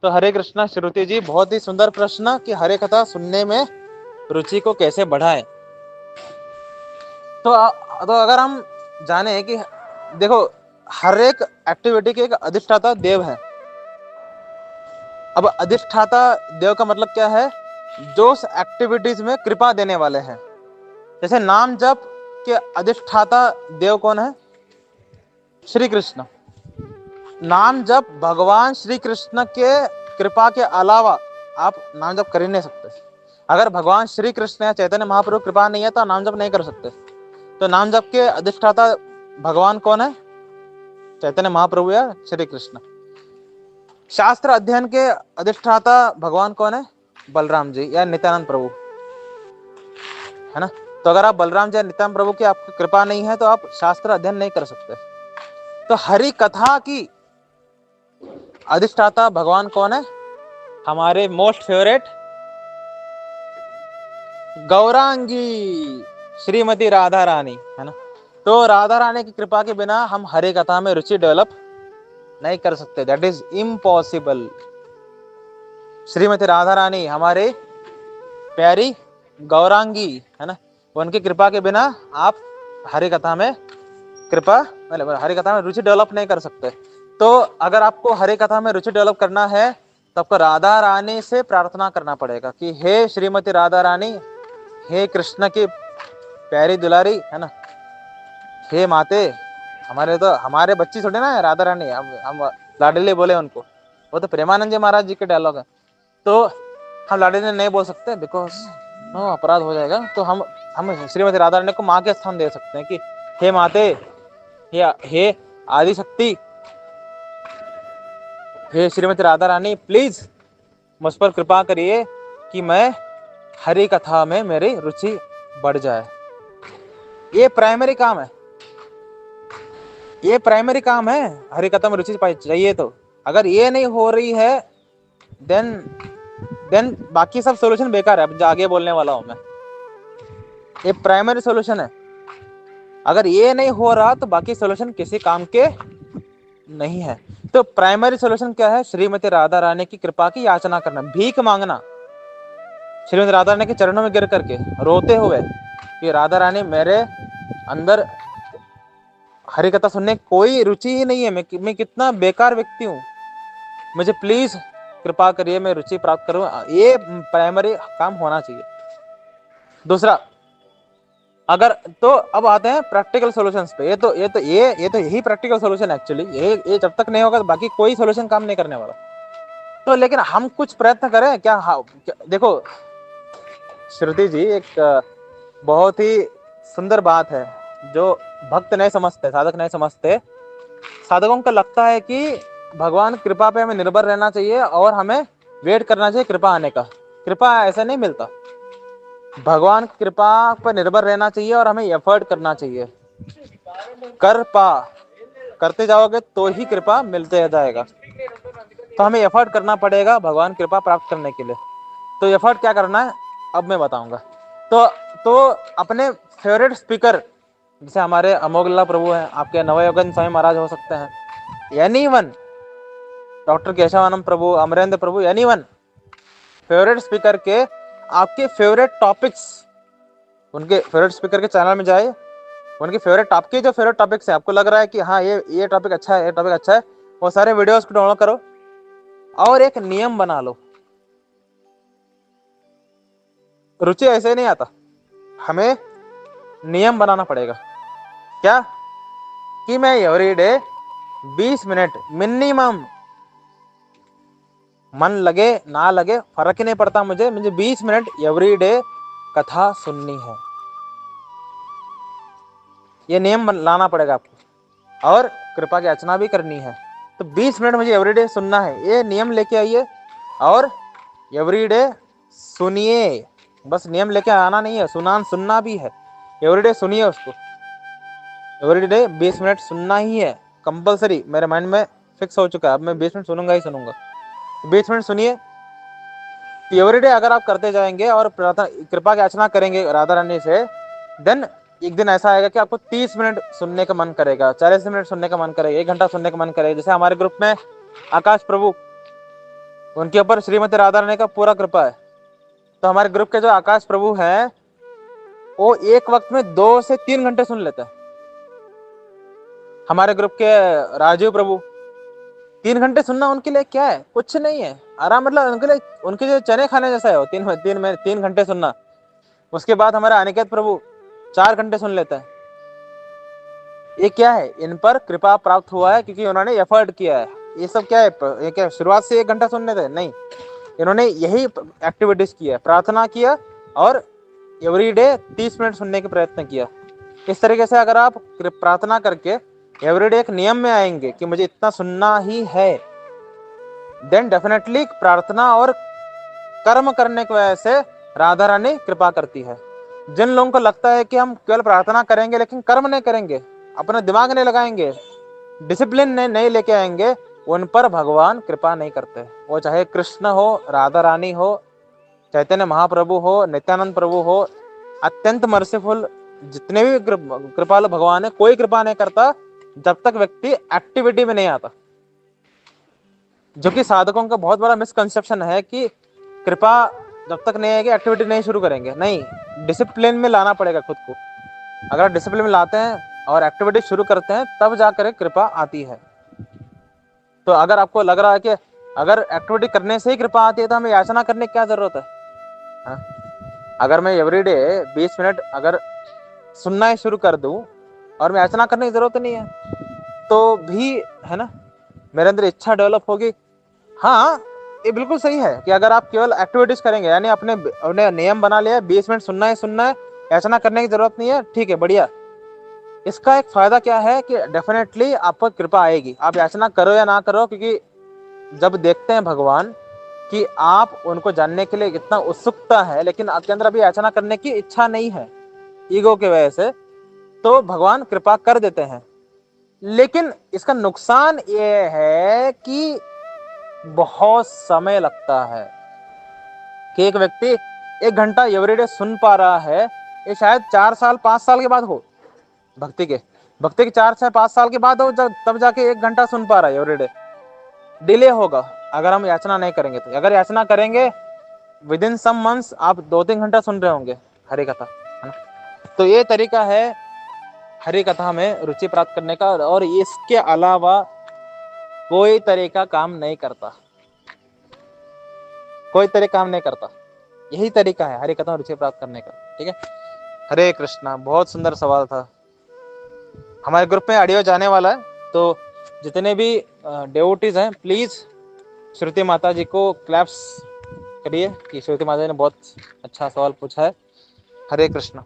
तो हरे कृष्णा श्रुति जी, बहुत ही सुंदर प्रश्न कि हरे कथा सुनने में रुचि को कैसे बढ़ाएं। तो अगर हम जाने कि देखो, हर एक एक्टिविटी के एक अधिष्ठाता देव है। अब अधिष्ठाता देव का मतलब क्या है? जो उस एक्टिविटीज में कृपा देने वाले हैं। जैसे नाम जप के अधिष्ठाता देव कौन है? श्री कृष्ण। नाम जप भगवान श्री कृष्ण के कृपा के अलावा आप नाम जप कर ही नहीं सकते। अगर भगवान श्री कृष्ण या चैतन्य महाप्रभु कृपा नहीं है तो नाम जप नहीं कर सकते। तो नाम जप के अधिष्ठाता भगवान कौन है? चैतन्य महाप्रभु या श्री कृष्ण। शास्त्र अध्ययन के अधिष्ठाता भगवान कौन है? बलराम जी या नित्यानंद प्रभु, है ना। तो अगर आप बलराम जी या नित्यानंद प्रभु की आपकी कृपा नहीं है तो आप शास्त्र अध्ययन नहीं कर सकते। तो हरि कथा की अधिष्ठाता भगवान कौन है? हमारे मोस्ट फेवरेट गौरांगी श्रीमती राधा रानी, है ना। तो राधा रानी की कृपा के बिना हम हरे कथा में रुचि डेवलप नहीं कर सकते। That is impossible. Shrimati Radha Rani हमारे प्यारी गौरांगी, है ना, उनकी कृपा के बिना आप हरे कथा में हरे कथा में रुचि डेवलप नहीं कर सकते। तो अगर आपको हरे कथा में रुचि डेवलप करना है तो आपको राधा रानी से प्रार्थना करना पड़ेगा कि हे श्रीमती राधा रानी, हे कृष्ण की प्यारी दुलारी, है ना, हे माते, हमारे बच्ची थोड़ी ना है राधा रानी, हम लाडली बोले उनको, वो तो प्रेमानंद जी महाराज जी के डायलॉग है। तो हम लाडली नहीं बोल सकते बिकॉज नो अपराध हो जाएगा। तो हम श्रीमती राधा रानी को माँ के स्थान दे सकते हैं कि हे माते, हे आदि शक्ति, हे श्रीमती राधा रानी, प्लीज मुझ पर कृपा करिए कि मैं हरि कथा में मेरी रुचि बढ़ जाए। ये प्राइमरी काम है, ये प्राइमरी काम है। हरि कथा में रुचि चाहिए। तो अगर ये नहीं हो रही है देन बाकी सब सोल्यूशन बेकार है। अब आगे बोलने वाला हूं मैं, ये प्राइमरी सोल्यूशन है। अगर ये नहीं हो रहा तो बाकी सोल्यूशन किसी काम के नहीं है। तो प्राइमरी सोल्यूशन क्या है? श्रीमती राधा रानी की कृपा की याचना करना, भीख मांगना, श्रीमती राधा रानी के चरणों में गिर करके रोते हुए कि राधा रानी, मेरे अंदर हरि कथा सुनने की कोई रुचि ही नहीं है, मैं कितना बेकार व्यक्ति हूँ, मुझे प्लीज कृपा करिए मैं रुचि प्राप्त करूं। ये प्राइमरी काम होना चाहिए। दूसरा, अगर तो अब आते हैं प्रैक्टिकल सॉल्यूशंस पे। ये तो यही प्रैक्टिकल सॉल्यूशन एक्चुअली। ये जब तक नहीं होगा तो बाकी कोई सॉल्यूशन काम नहीं करने वाला। तो लेकिन हम कुछ प्रयत्न करें क्या? देखो श्रुति जी, एक बहुत ही सुंदर बात है जो भक्त नहीं समझते, साधक नहीं समझते। साधकों को लगता है कि भगवान कृपा पे हमें निर्भर रहना चाहिए और हमें वेट करना चाहिए कृपा आने का। कृपा ऐसा नहीं मिलता। भगवान की कृपा पर निर्भर रहना चाहिए और हमें एफर्ट करना चाहिए। करते जाओगे तो ही कृपा मिलते जाएगा। तो हमें एफर्ट करना पड़ेगा भगवान कृपा प्राप्त करने के लिए। तो एफर्ट क्या करना है अब मैं बताऊंगा। तो अपने फेवरेट स्पीकर, जैसे हमारे अमोघला प्रभु हैं, आपके नवयोगन स्वामी महाराज हो सकते हैं, एनीवन, डॉक्टर केशवानंद प्रभु, अमरेंद्र प्रभु, एनीवन, फेवरेट स्पीकर के आपके फेवरेट टॉपिक्स, उनके फेवरेट स्पीकर के चैनल में जाए, उनके फेवरेट आपके जो फेवरेट टॉपिक्स है, आपको लग रहा है कि हाँ ये टॉपिक अच्छा है, ये टॉपिक अच्छा है, वो सारे वीडियोस को डाउनलोड करो और एक नियम बना लो। रुचि ऐसे ही नहीं आता, हमें नियम बनाना पड़ेगा। क्या? कि मैं एवरीडे 20 मिनट मिनिमम, मन लगे ना लगे फर्क ही नहीं पड़ता मुझे 20 मिनट एवरीडे कथा सुननी है। ये नियम लाना पड़ेगा आपको और कृपा की याचना भी करनी है। तो 20 मिनट मुझे एवरीडे सुनना है, ये नियम लेके आइए और एवरीडे सुनिए। बस नियम लेके आना नहीं है, सुनना भी है। एवरीडे सुनिए उसको, एवरीडे 20 मिनट सुनना ही है कंपलसरी। मेरे माइंड में फिक्स हो चुका है, अब मैं 20 मिनट सुनूंगा ही सुनूंगा। 20 मिनट सुनिए। एवरीडे अगर आप करते जाएंगे और कृपा की याचना करेंगे राधा रानी से, देन एक दिन ऐसा आएगा कि आपको 30 मिनट सुनने का मन करेगा, 40 मिनट सुनने का मन करेगा, 1 घंटा सुनने का मन करेगा। जैसे हमारे ग्रुप में आकाश प्रभु उनके ऊपर श्रीमती राधा रानी का पूरा कृपा है। तो हमारे ग्रुप के जो आकाश प्रभु हैं, वो एक वक्त में 2 से 3 घंटे सुन लेते हैं। हमारे ग्रुप के राजीव प्रभु, 3 घंटे सुनना उनके लिए क्या है, कुछ नहीं है, आराम, मतलब उनके लिए, उनके जो चने खाने जैसा है वो 3 घंटे सुनना। उसके बाद हमारा अनिकेत प्रभु 4 घंटे सुन लेता है। ये क्या है, इन पर कृपा प्राप्त हुआ है क्योंकि उन्होंने एफर्ट किया है। ये सब क्या है, ये क्या शुरुआत से 1 घंटा सुनने थे, नहीं, इन्होंने यही एक्टिविटीज किया, प्रार्थना किया और एवरीडे 30 मिनट सुनने का प्रयत्न किया। इस तरीके से अगर आप प्रार्थना करके एवरीडे एक नियम में आएंगे कि मुझे इतना सुनना ही है, देन डेफिनेटली प्रार्थना और कर्म करने की वजह से राधा रानी कृपा करती है। जिन लोगों को लगता है कि हम केवल प्रार्थना करेंगे लेकिन कर्म नहीं करेंगे, अपना दिमाग नहीं लगाएंगे, डिसिप्लिन नहीं लेके आएंगे, उन पर भगवान कृपा नहीं करते। वो चाहे कृष्ण हो, राधा रानी हो, चैतन्य महाप्रभु हो, नित्यानंद प्रभु हो, अत्यंत मर्सीफुल जितने भी कृपालु भगवान है, कोई कृपा नहीं करता जब तक व्यक्ति एक्टिविटी में नहीं आता। जो कि साधकों का बहुत बड़ा मिसकंसेप्शन है कि कृपा जब तक नहीं आएगी एक्टिविटी नहीं शुरू करेंगे। नहीं, डिसिप्लिन में लाना पड़ेगा खुद को। अगर डिसिप्लिन में लाते हैं और एक्टिविटी शुरू करते हैं तब जाकर कृपा आती है। तो अगर आपको लग रहा है कि अगर एक्टिविटी करने से ही कृपा आती है तो हमें याचना करने की क्या जरूरत है, हाँ? अगर मैं एवरीडे 20 मिनट अगर सुनना ही शुरू कर दूं और मैं याचना करने की जरूरत नहीं है तो भी, है ना, मेरे अंदर इच्छा डेवलप होगी। हाँ, ये बिल्कुल सही है कि अगर आप केवल एक्टिविटीज करेंगे, यानी अपने नियम बना लिया 20 मिनट सुनना ही सुनना है, याचना करने की जरूरत नहीं है, ठीक है, बढ़िया। इसका एक फायदा क्या है कि डेफिनेटली आप पर कृपा आएगी, आप याचना करो या ना करो, क्योंकि जब देखते हैं भगवान कि आप उनको जानने के लिए इतना उत्सुकता है लेकिन आपके अंदर अभी याचना करने की इच्छा नहीं है ईगो की वजह से, तो भगवान कृपा कर देते हैं। लेकिन इसका नुकसान ये है कि बहुत समय लगता है कि एक व्यक्ति 1 घंटा एवरीडे सुन पा रहा है, ये शायद 4 साल 5 साल के बाद हो, भक्ति के 4 से 5 साल के बाद हो, तब जाके 1 घंटा सुन पा रहा है एवरीडे। डिले होगा अगर हम याचना नहीं करेंगे तो। अगर याचना करेंगे विद इन सम मंथ्स आप 2-3 घंटा सुन रहे होंगे हरि कथा, है ना। तो ये तरीका है हरि कथा में रुचि प्राप्त करने का, और इसके अलावा कोई तरीका काम नहीं करता, कोई तरीका काम नहीं करता। यही तरीका है हरि कथा में रुचि प्राप्त करने का। ठीक है, हरे कृष्णा। बहुत सुंदर सवाल था। हमारे ग्रुप में ऑडियो जाने वाला है, तो जितने भी डेवोटीज हैं प्लीज श्रुति माता जी को क्लैप्स करिए कि श्रुति माता जी ने बहुत अच्छा सवाल पूछा है। हरे कृष्णा।